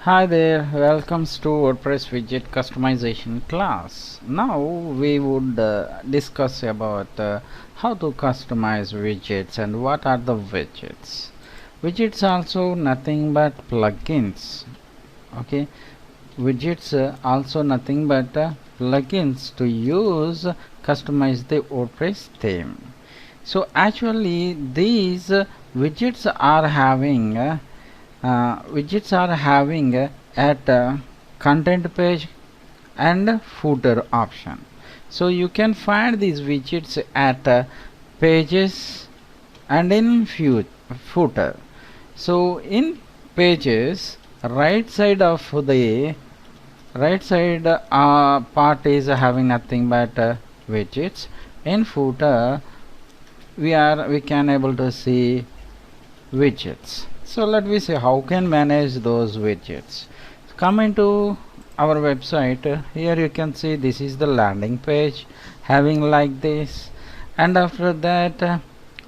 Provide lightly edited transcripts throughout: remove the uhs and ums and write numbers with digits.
Hi there, welcome to WordPress widget customization class. Now we would discuss about how to customize widgets and what are the widgets. Widgets also nothing but plugins. Okay, widgets also nothing but plugins to use customize the WordPress theme. So actually these widgets are having at content page and footer option. So you can find these widgets at pages and in footer. So in pages, right side of the right side part is having nothing but widgets. In footer we can able to see widgets. So let me see how can manage those widgets. Come into our website. Here you can see this is the landing page having like this, and after that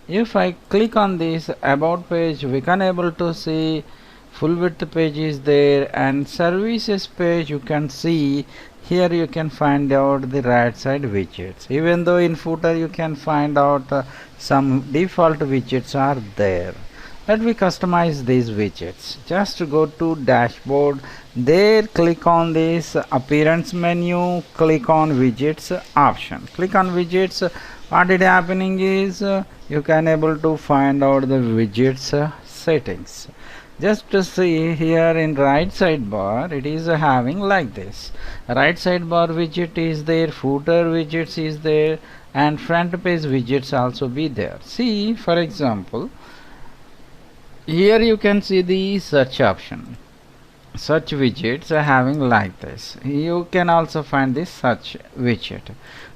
if I click on this about page, we can able to see full width page is there, and services page you can see. Here you can find out the right side widgets, even though in footer you can find out some default widgets are there. Let me customize these widgets. Just go to dashboard, there click on this appearance menu, click on widgets option, click on widgets. What is happening is you can able to find out the widgets settings. Just to see here in right sidebar, it is having like this. Right sidebar widget is there, footer widgets is there, and front page widgets also be there. See, for example, here you can see the search option. Search widgets are having like this. You can also find this search widget.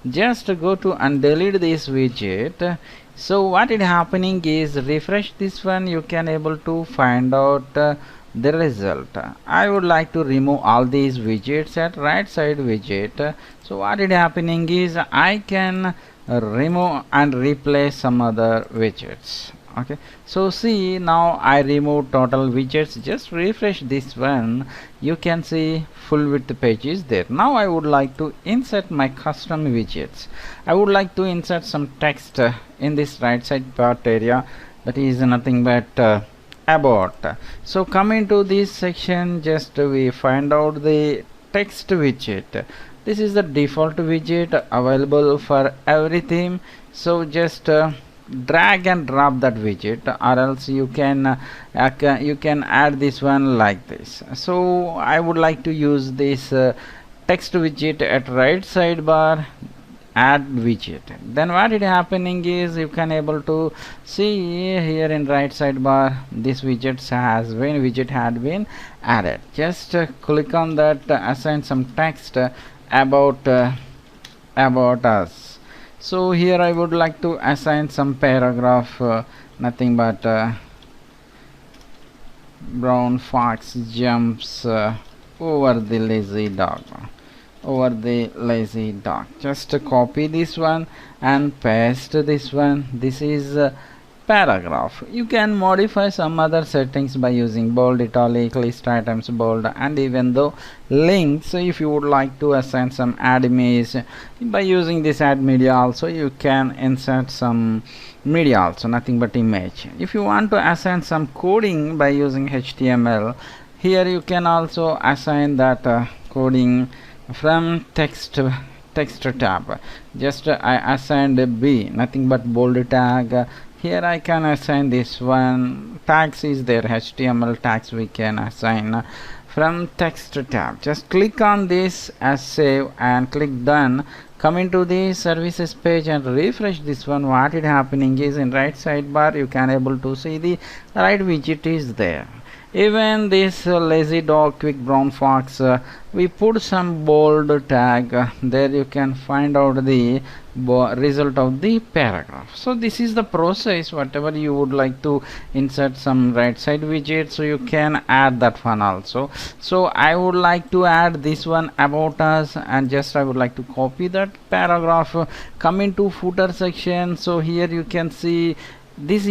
Just go to and delete this widget. So what is happening is refresh this one, you can able to find out the result. I would like to remove all these widgets at right side widget. So what is happening is I can remove and replace some other widgets. Okay, so see, now I remove total widgets. Just refresh this one, you can see full width page is there. Now I would like to insert my custom widgets. I would like to insert some text in this right side part area, that is nothing but about. So come into this section, just we find out the text widget. This is the default widget available for everything. So just drag and drop that widget, or else you can add this one like this. So I would like to use this text widget at right sidebar, add widget. Then what is happening is you can able to see here in right sidebar this widget had been added. Just click on that, assign some text about us. So here I would like to assign some paragraph, nothing but brown fox jumps over the lazy dog. Just copy this one and paste this one. This is paragraph. You can modify some other settings by using bold, italic, list items, bold, and even though links. If you would like to assign some add image by using this add media, also you can insert some media, also nothing but image. If you want to assign some coding by using HTML, here you can also assign that coding from text tab. Just I assigned B, nothing but bold tag. Here I can assign this one. Tags is there, HTML tags we can assign from text tab. Just click on this as save and click done. Come into the services page and refresh this one. What is happening is in right sidebar you can able to see the right widget is there. Even this lazy dog, quick brown fox, we put some bold tag. There you can find out the result of the paragraph. So this is the process. Whatever you would like to insert some right side widget, so you can add that one also. So I would like to add this one about us, and just I would like to copy that paragraph, come into footer section. So here you can see this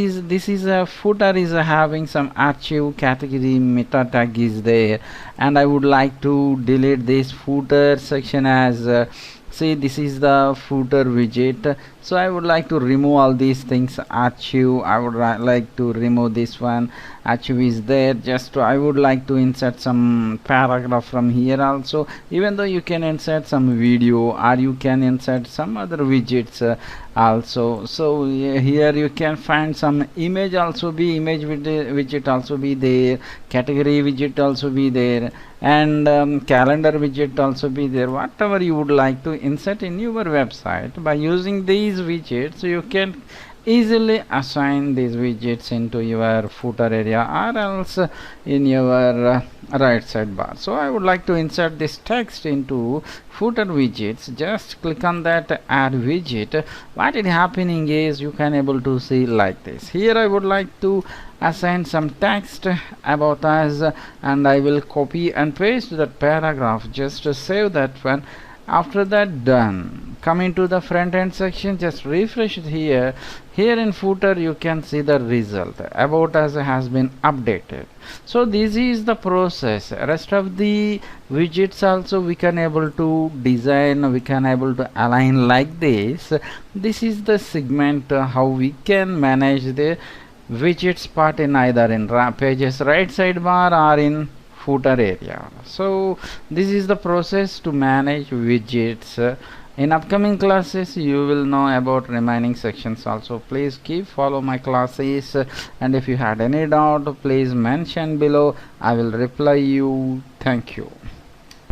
is a footer is having some archive category meta tag is there, and I would like to delete this footer section as see, this is the footer widget. So I would like to remove all these things. Archive, I would like to remove this one. Archive is there. Just I would like to insert some paragraph from here also, even though you can insert some video or you can insert some other widgets also. So here you can find some image also be, image widget also be there, category widget also be there, and calendar widget also be there. Whatever you would like to insert in your website, by using these widgets you can easily assign these widgets into your footer area or else in your right sidebar. So I would like to insert this text into footer widgets. Just click on that add widget. What is happening is you can able to see like this. Here I would like to assign some text about us, and I will copy and paste that paragraph just to save that one. After that done, come into the front end section, just refresh it here. Here in footer you can see the result about us has been updated. So this is the process. Rest of the widgets also we can able to design, we can able to align like this. This is the segment how we can manage the widgets part in either in pages right sidebar or in footer area. So this is the process to manage widgets. In upcoming classes you will know about remaining sections also. Please keep follow my classes, and if you had any doubt please mention below. I will reply you. Thank you.